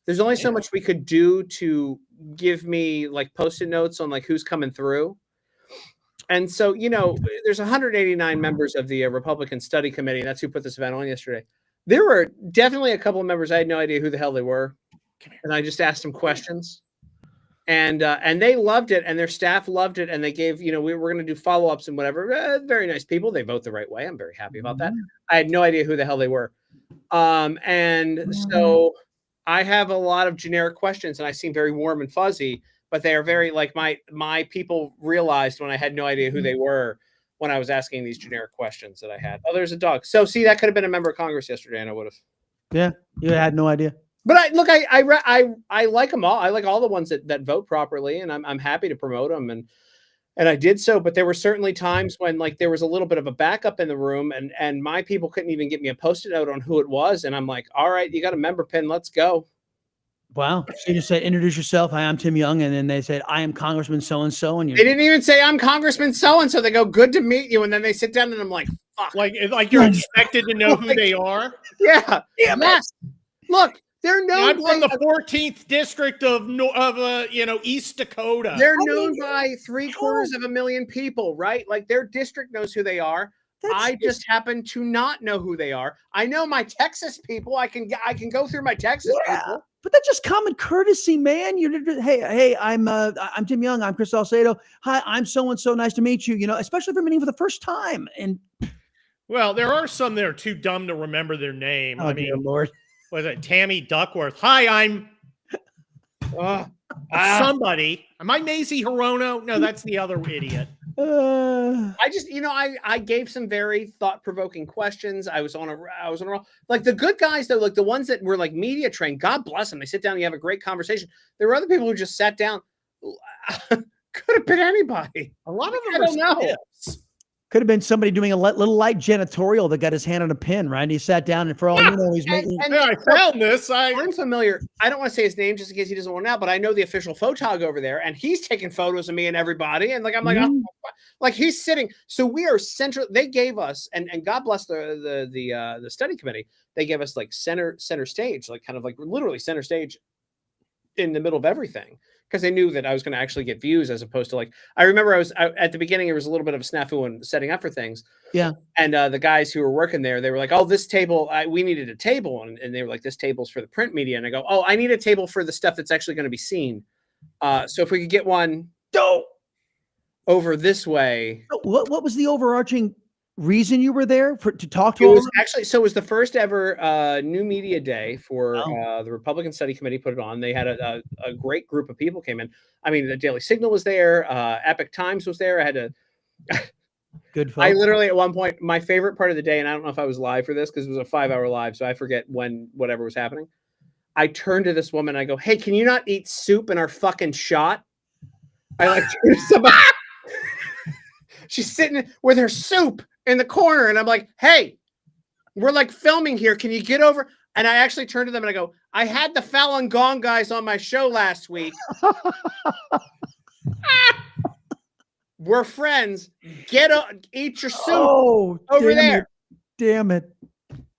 S1: there's only so much we could do to give me like Post-it notes on like who's coming through. And so, there's 189 members of the Republican Study Committee. And that's who put this event on yesterday. There were definitely a couple of members. I had no idea who the hell they were. And I just asked them questions. And they loved it. And their staff loved it. And they gave, we were going to do follow-ups and whatever. Very nice people. They vote the right way. I'm very happy about that. I had no idea who the hell they were. And so I have a lot of generic questions and I seem very warm and fuzzy, but they are very like my people realized when I had no idea who they were when I was asking these generic questions that I had. Oh, there's a dog. So see, that could have been a member of Congress yesterday and I would have.
S5: Yeah, you had no idea.
S1: But I like them all. I like all the ones that vote properly and I'm happy to promote them and I did so, but there were certainly times when like there was a little bit of a backup in the room and my people couldn't even get me a Post-it note on who it was. And I'm like, all right, you got a member pin. Let's go.
S5: Wow. So you just said, introduce yourself. Hi, I'm Tim Young. And then they said, I am Congressman so-and-so. And
S1: they didn't even say I'm Congressman so-and-so. They go, good to meet you. And then they sit down and I'm like, fuck.
S2: Like you're expected to know who they are.
S1: Yeah. Yes. Look. They're known.
S2: I'm from the 14th district of East Dakota.
S1: They're known by 750,000 people, right? Like their district knows who they are. I just happen to not know who they are. I know my Texas people. I can go through my Texas people.
S5: But that's just common courtesy, man. Hey, I'm Tim Young. I'm Chris Salcedo. Hi, I'm so and so. Nice to meet you. Especially if we're meeting for the first time. And
S2: well, there are some that are too dumb to remember their name.
S5: Oh, dear Lord.
S2: Was it Tammy Duckworth? Hi, I'm Somebody. Am I Mazie Hirono? No, that's the other idiot.
S1: I just, I gave some very thought-provoking questions. I was on a roll. Like the good guys, though, like the ones that were like media trained, God bless them. They sit down and you have a great conversation. There were other people who just sat down. Could have been anybody.
S2: A lot of them
S1: I don't know.
S5: Could have been somebody doing a little light janitorial that got his hand on a pin, right? And he sat down, and for all you know, he's making.
S2: I found this.
S1: I'm familiar. I don't want to say his name just in case he doesn't want to know, but I know the official photog over there, and he's taking photos of me and everybody. And like I'm like, oh, like he's sitting. So we are central. They gave us, and God bless the study committee. They gave us like center stage, like kind of like literally center stage in the middle of everything. Because they knew that I was going to actually get views as opposed to like, I remember at the beginning, there was a little bit of a snafu in setting up for things.
S5: Yeah.
S1: And the guys who were working there, they were like, oh, this table, we needed a table. And they were like, this table's for the print media. And I go, oh, I need a table for the stuff that's actually going to be seen. So if we could get one over this way.
S5: What was the overarching reason you were there to talk to?
S1: It was actually, so it was the first ever new media day for the Republican Study Committee put it on. They had a great group of people came in. I mean, the Daily Signal was there. Epic Times was there. I had to.
S5: Good. Folks.
S1: I literally at one point, my favorite part of the day, and I don't know if I was live for this because it was a 5-hour live, so I forget when whatever was happening. I turned to this woman. And I go, "Hey, can you not eat soup in our fucking shot?" I like somebody. She's sitting with her soup in the corner, and I'm like, "Hey, we're like filming here. Can you get over?" And I actually turned to them and I go, "I had the Falun Gong guys on my show last week. We're friends. Eat your soup over there."
S5: Damn it.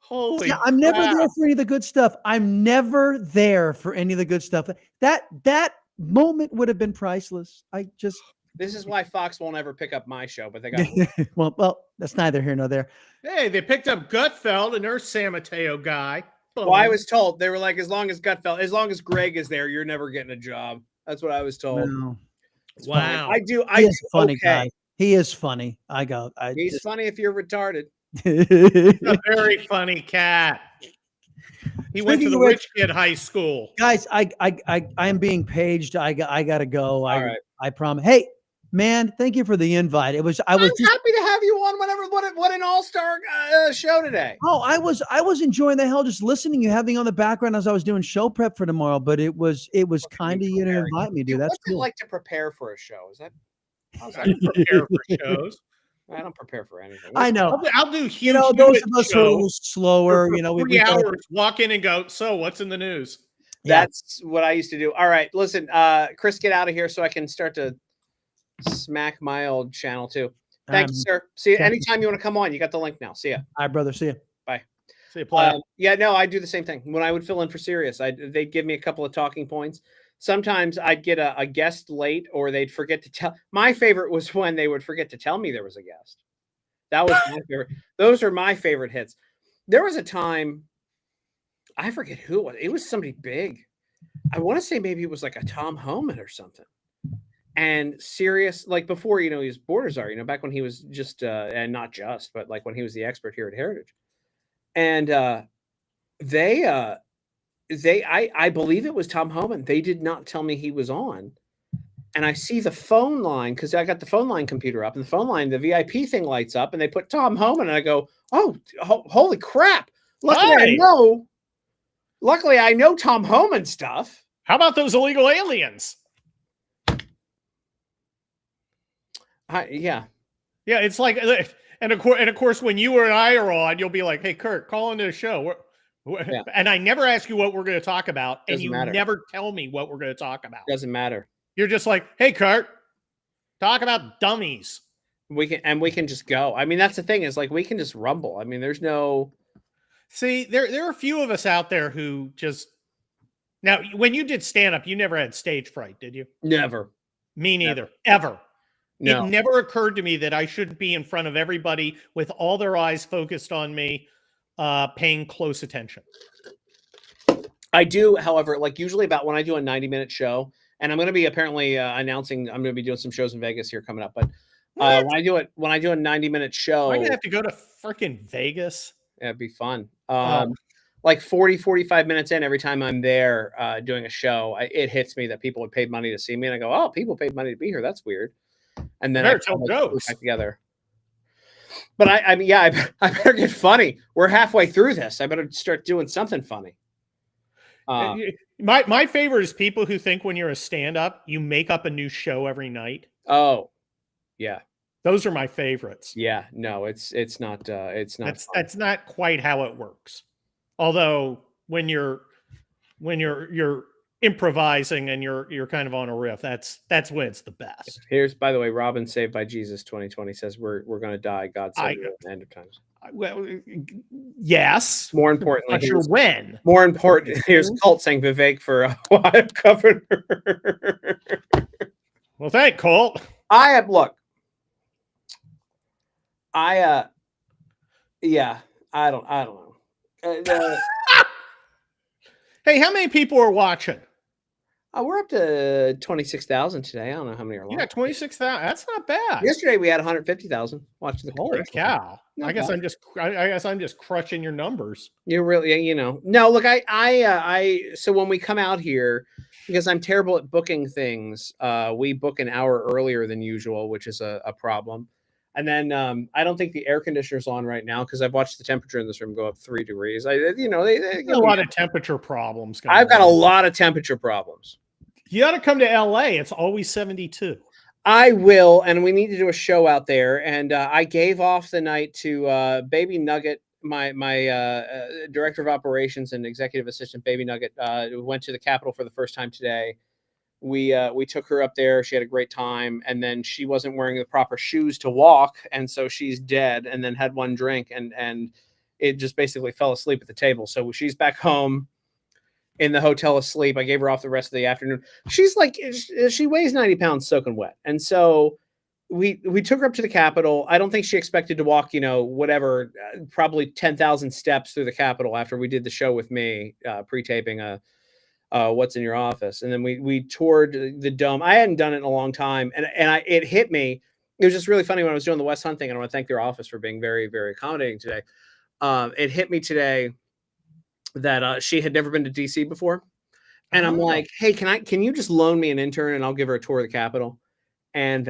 S2: Holy
S5: I'm never there for any of the good stuff. I'm never there for any of the good stuff. That moment would have been priceless.
S1: This is why Fox won't ever pick up my show, but they got
S5: well, that's neither here nor there.
S2: Hey, they picked up Gutfeld, and there's San Mateo guy. Boom.
S1: Well, I was told they were like, as long as Greg is there, you're never getting a job. That's what I was told.
S5: No.
S2: Wow.
S1: I do.
S5: He's a funny guy. He is funny.
S1: He's funny if you're retarded.
S2: A very funny cat. He went to the rich kid high school.
S5: Guys, I am being paged. I gotta go.
S1: All right.
S5: I promise. Hey, man, thank you for the invite. I was
S1: happy to have you on. What an all-star show today.
S5: Oh, I was enjoying the hell just listening. You having on the background as I was doing show prep for tomorrow. But it was kind of you to invite me, dude. That's
S1: cool.
S5: What's
S1: it like to prepare for a show? Is that? How's that?
S2: Prepare for shows.
S1: I don't prepare for anything.
S5: I know.
S2: I'll do huge.
S5: Those of us who are a little slower.
S2: For 3 hours. Walk in and go. So, what's in the news?
S1: That's what I used to do. All right, listen, Chris, get out of here so I can start to smack my old channel too. Thank you, sir. See you anytime you want to come on. You got the link now. See ya.
S5: All right, brother. See you.
S1: Bye.
S2: See you. Play.
S1: Yeah, no, I do the same thing. When I would fill in for Sirius, they'd give me a couple of talking points. Sometimes I'd get a guest late, or they'd forget to tell. My favorite was when they would forget to tell me there was a guest. That was my favorite. Those are my favorite hits. There was a time, I forget who it was. It was somebody big. I want to say maybe it was like a Tom Homan or something. And Sirius, like before, he was Borders Are, back when he was just, and not just, but like when he was the expert here at Heritage. And I believe it was Tom Homan. They did not tell me he was on. And I see the phone line, because I got the phone line computer up, and the phone line, the VIP thing lights up, and they put Tom Homan, and I go, oh, holy crap. Luckily I know Tom Homan stuff.
S2: How about those illegal aliens?
S1: Yeah.
S2: Yeah, it's like, and of course, when you and I are on, you'll be like, hey, Kurt, call into the show. Yeah. And I never ask you what we're going to talk about, and you never tell me what we're going to talk about.
S1: Doesn't matter.
S2: You're just like, hey, Kurt, talk about dummies.
S1: We can just go. I mean, that's the thing is like, we can just rumble. I mean, there's no.
S2: See, there are a few of us out there who just. Now, when you did stand up, you never had stage fright, did you?
S1: Never.
S2: Me neither. Ever.
S1: No.
S2: It never occurred to me that I shouldn't be in front of everybody with all their eyes focused on me, paying close attention.
S1: I do, however, like usually about when I do a 90-minute show. And I'm going to be apparently announcing I'm going to be doing some shows in Vegas here coming up. But when I do a 90-minute show,
S2: I'm going to have to go to freaking Vegas.
S1: Yeah, it'd be fun. like 40, 45 minutes in, every time I'm there doing a show, it hits me that people had paid money to see me. And I go, oh, people paid money to be here. That's weird. And then I
S2: Better tell
S1: kinda, like, put it
S2: jokes.
S1: back together. But I mean, yeah, I better get funny. We're halfway through this. I better start doing something funny.
S2: My favorite is people who think when you're a stand-up, you make up a new show every night.
S1: Oh, yeah.
S2: Those are my favorites.
S1: Yeah. No, it's not fun.
S2: That's not quite how it works. Although when you're improvising and you're kind of on a riff, that's when it's the best.
S1: Here's, by the way, Robin Saved by Jesus 2020 says we're going to die. God save you at the end of times.
S2: Well, yes.
S1: More importantly,
S2: Not sure when.
S1: More important, here's Colt saying Vivek for Ohio governor.
S2: Well, thank Colt.
S1: Yeah, I don't know.
S2: Hey, how many people are watching?
S1: We're up to 26,000 today. I don't know how many are
S2: You
S1: live.
S2: got 26,000. That's not bad.
S1: Yesterday we had 150,000 watching the
S2: Holy
S1: commercial.
S2: cow!
S1: Not
S2: I guess
S1: bad.
S2: I'm just crushing your numbers.
S1: You really, no. Look, so when we come out here, because I'm terrible at booking things, we book an hour earlier than usual, which is a problem. And then I don't think the air conditioner's on right now because I've watched the temperature in this room go up 3 degrees. They
S2: a lot of temperature problems.
S1: I've got a lot of temperature problems.
S2: You got to come to LA. It's always 72.
S1: I will, and we need to do a show out there. And I gave off the night to Baby Nugget, my director of operations and executive assistant. Baby Nugget went to the Capitol for the first time today. We took her up there. She had a great time, and then she wasn't wearing the proper shoes to walk, and so she's dead. And then had one drink, and it just basically fell asleep at the table. So she's back home in the hotel asleep. I gave her off the rest of the afternoon. She's like, she weighs 90 pounds soaking wet. And so we took her up to the Capitol. I don't think she expected to walk, whatever, probably 10,000 steps through the Capitol after we did the show with me, pre-taping What's in Your Office. And then we toured the Dome. I hadn't done it in a long time. And it hit me. It was just really funny when I was doing the West Hunt thing. And I want to thank their office for being very, very accommodating today. It hit me today that she had never been to DC before. And I'm like, hey, can you just loan me an intern and I'll give her a tour of the Capitol? And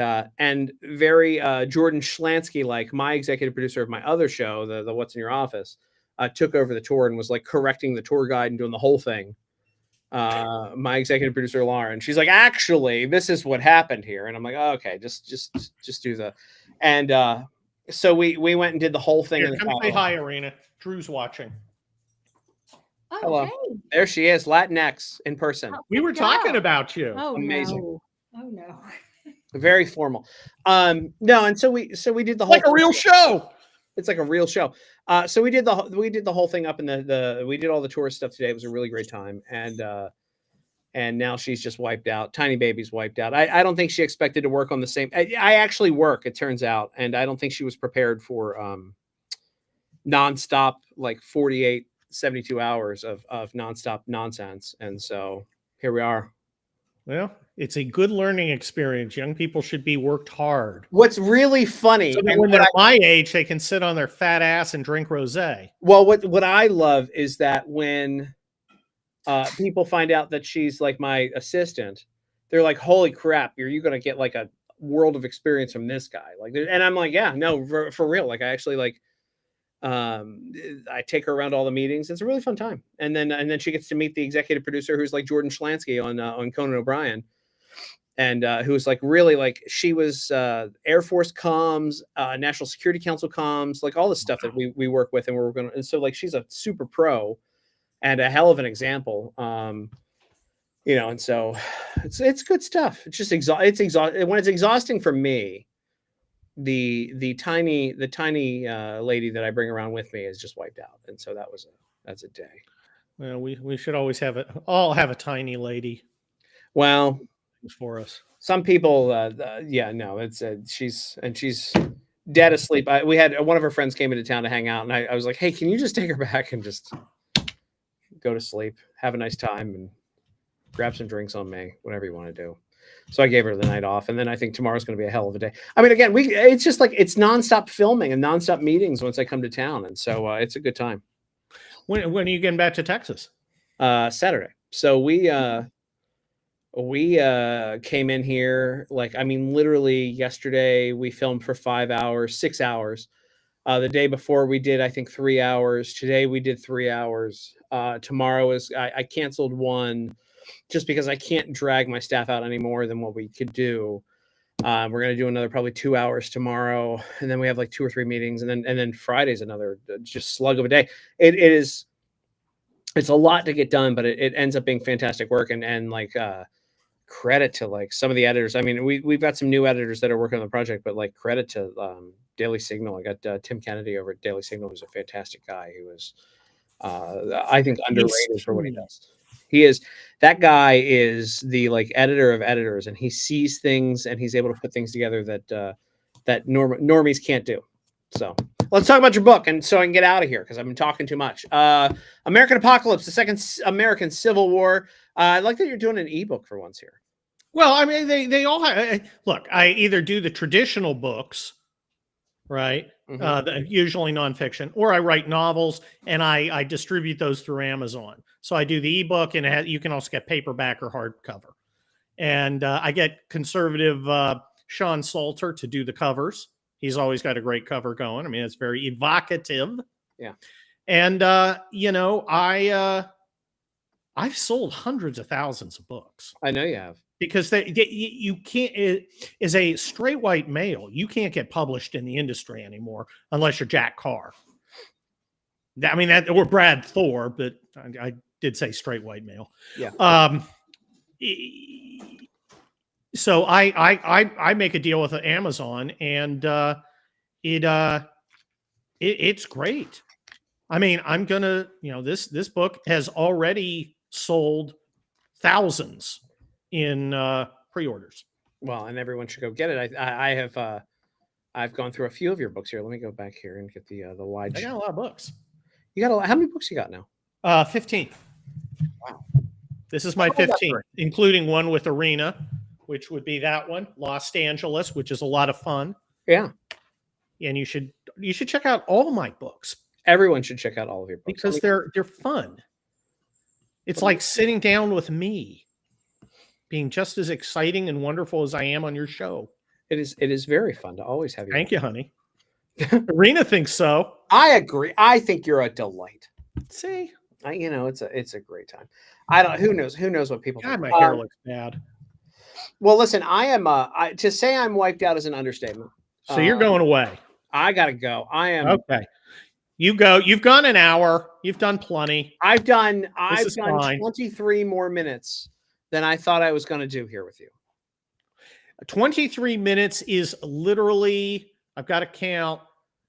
S1: very Jordan Schlansky, like my executive producer of my other show, the What's in Your Office, took over the tour and was like correcting the tour guide and doing the whole thing. My executive producer, Lauren, she's like, actually, this is what happened here. And I'm like, oh, okay, just do the, and so we went and did the whole thing.
S2: Here, come say hi, Arena. Drew's watching.
S6: Oh,
S1: Hello.
S6: hey.
S1: There she is, Latinx in person.
S2: We were talking about you.
S6: Oh,
S1: Amazing.
S6: No. Oh no.
S1: Very formal. No, and so we did the whole
S2: Like a real show.
S1: It's like a real show. So we did the whole thing up in we did all the tourist stuff today. It was a really great time. And now she's just wiped out. Tiny baby's wiped out. I don't think she expected to work on the same. I actually work, it turns out, and I don't think she was prepared for nonstop, like 48, 72 hours of nonstop nonsense. And so here we are.
S2: Well, it's a good learning experience. Young people should be worked hard.
S1: What's really funny,
S2: So that when they're my age, they can sit on their fat ass and drink rosé.
S1: well, what I love is that when people find out that she's like my assistant, they're like, holy crap, you're going to get like a world of experience from this guy. Like, and I'm like, yeah, no, for real. Like I actually like, I take her around all the meetings. It's a really fun time. And then she gets to meet the executive producer who's like Jordan Schlansky on Conan O'Brien. And who's like really like she was Air Force comms, National Security Council comms, like all the stuff that we work with, and we're going to. And so like she's a super pro and a hell of an example, And so it's good stuff. It's just exhausting when it's exhausting for me. The tiny lady that I bring around with me is just wiped out, and so that's a day.
S2: Well, we should always have a tiny lady.
S1: Well.
S2: For us,
S1: some people, she's dead asleep. We had one of her friends came into town to hang out, and I was like, hey, can you just take her back and just go to sleep, have a nice time, and grab some drinks on me, whatever you want to do. So I gave her the night off, and then I think tomorrow's going to be a hell of a day. I mean, again, it's just like it's nonstop filming and nonstop meetings once I come to town, and so it's a good time.
S2: When are you getting back to Texas?
S1: Saturday. So we came in here, like, I mean, literally yesterday we filmed for 5 hours, 6 hours. The day before we did, I think, 3 hours. Today we did 3 hours. Tomorrow I canceled one just because I can't drag my staff out any more than what we could do. We're going to do another probably 2 hours tomorrow, and then we have like 2 or 3 meetings, and then Friday's another just slug of a day. It's a lot to get done, but it ends up being fantastic work, and like credit to like some of the editors. I mean, we've got some new editors that are working on the project, but like credit to Daily Signal. I got Tim Kennedy over at Daily Signal, who's a fantastic guy who is I think underrated for what he does. That guy is the like editor of editors, and he sees things and he's able to put things together that normies can't do. So let's talk about your book, and so I can get out of here because I've been talking too much. American Apocalypse: The Second American Civil War. I like that you're doing an ebook for once here.
S2: Well, I mean, they all have, look, I either do the traditional books, right? Usually nonfiction, or I write novels and I distribute those through Amazon. So I do the ebook, and you can also get paperback or hardcover. And I get conservative Sean Salter to do the covers. He's always got a great cover going. I mean, it's very evocative.
S1: Yeah. And
S2: I've sold hundreds of thousands of books.
S1: I know you have.
S2: Because you can't, as a straight white male, you can't get published in the industry anymore unless you're Jack Carr. I mean, that, or Brad Thor, but I did say straight white male.
S1: Yeah.
S2: So I make a deal with Amazon, and it's great. I mean, I'm gonna, this book has already sold thousands in pre-orders.
S1: Well, and everyone should go get it. I've gone through a few of your books here. Let me go back here and get the wide.
S2: I got a lot of books.
S1: You got how many books you got now?
S2: 15.
S1: Wow.
S2: This is my 15th, including one with Arena, which would be that one, Los Angeles, which is a lot of fun.
S1: Yeah.
S2: And you should check out all my books.
S1: Everyone should check out all of your books
S2: because they're fun. It's like sitting down with me, being just as exciting and wonderful as I am on your show.
S1: It is very fun to always have you.
S2: Thank you, honey. Arena thinks so.
S1: I agree. I think you're a delight.
S2: See,
S1: it's a great time. I don't. Who knows what people.
S2: God,
S1: think.
S2: my hair looks bad.
S1: Well, listen, I am. To say I'm wiped out is an understatement.
S2: So you're going away.
S1: I gotta go. I am.
S2: Okay. You go. You've gone an hour. You've done plenty.
S1: I've done
S2: fine.
S1: 23 more minutes than I thought I was going to do here with you.
S2: 23 minutes is literally, I've got to count,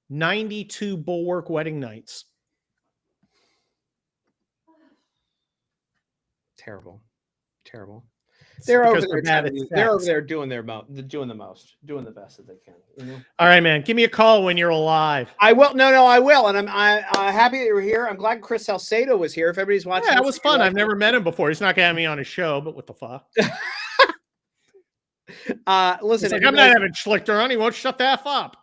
S2: 92 Bulwark wedding nights.
S1: Terrible. They're over there doing the best that they can.
S2: All right, man. Give me a call when you're alive.
S1: I will. No, I will. And I'm happy that you were here. I'm glad Chris Salcedo was here. If everybody's watching,
S2: yeah, it was fun. I've never met him before. He's not gonna have me on his show, but what the fuck?
S1: Listen,
S2: like, I'm not having Schlichter on. He won't shut the F up.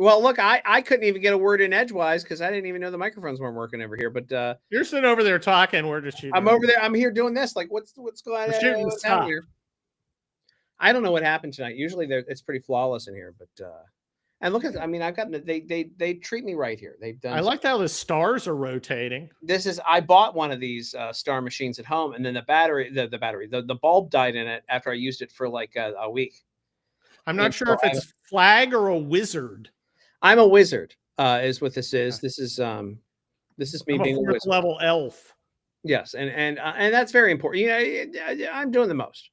S1: Well, look, I couldn't even get a word in edgewise because I didn't even know the microphones weren't working over here. But
S2: you're sitting over there talking. We're just shooting.
S1: I'm over there. I'm here doing this. Like, what's going on? What's happening here? I don't know what happened tonight. Usually, it's pretty flawless in here. But and look at, I mean, I've gotten they treat me right here. They've done.
S2: I like how the stars are rotating.
S1: I bought one of these star machines at home, and then the bulb died in it after I used it for like a week.
S2: I'm not sure if it's flag or a wizard.
S1: I'm a wizard, is what this is. This is me being a
S2: fourth
S1: wizard.
S2: Level elf.
S1: Yes, and that's very important. I'm doing the most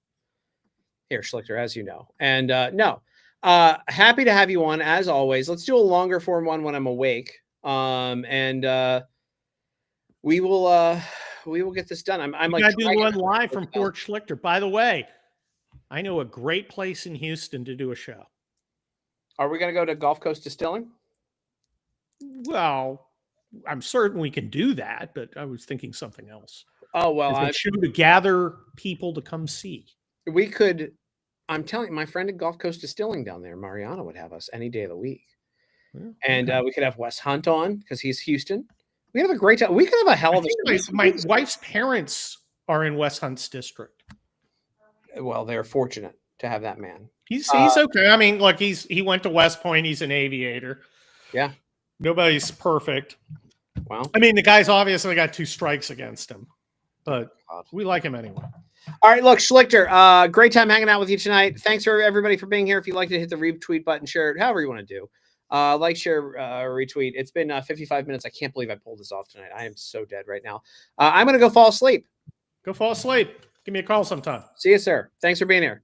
S1: here, Schlichter, as you know. And happy to have you on as always. Let's do a longer form one when I'm awake. And we will get this done. I'm like,
S2: gotta do one live from Fort Schlichter. By the way, I know a great place in Houston to do a show.
S1: Are we going to go to Gulf Coast Distilling?
S2: Well, I'm certain we can do that, but I was thinking something else.
S1: Oh, well,
S2: I'm sure to gather people to come see.
S1: We could. I'm telling you, my friend at Gulf Coast Distilling down there, Mariana, would have us any day of the week. Yeah, and we could have Wes Hunt on because he's Houston. We have a great time. We could have a hell
S2: I
S1: of a
S2: think my wife's parents are in West Hunts District.
S1: Well, they're fortunate to have that man.
S2: He's okay. I mean, look, he went to West Point. He's an aviator.
S1: Yeah.
S2: Nobody's perfect.
S1: Well,
S2: I mean, the guy's obviously got 2 strikes against him, but we like him anyway.
S1: all right. Look, Schlichter, great time hanging out with you tonight. Thanks for everybody for being here. If you'd like to hit the retweet button, share it, however you want to do. Like, share, retweet. It's been 55 minutes. I can't believe I pulled this off tonight. I am so dead right now. I'm going to go fall asleep.
S2: Go fall asleep. Give me a call sometime.
S1: See you, sir. Thanks for being here.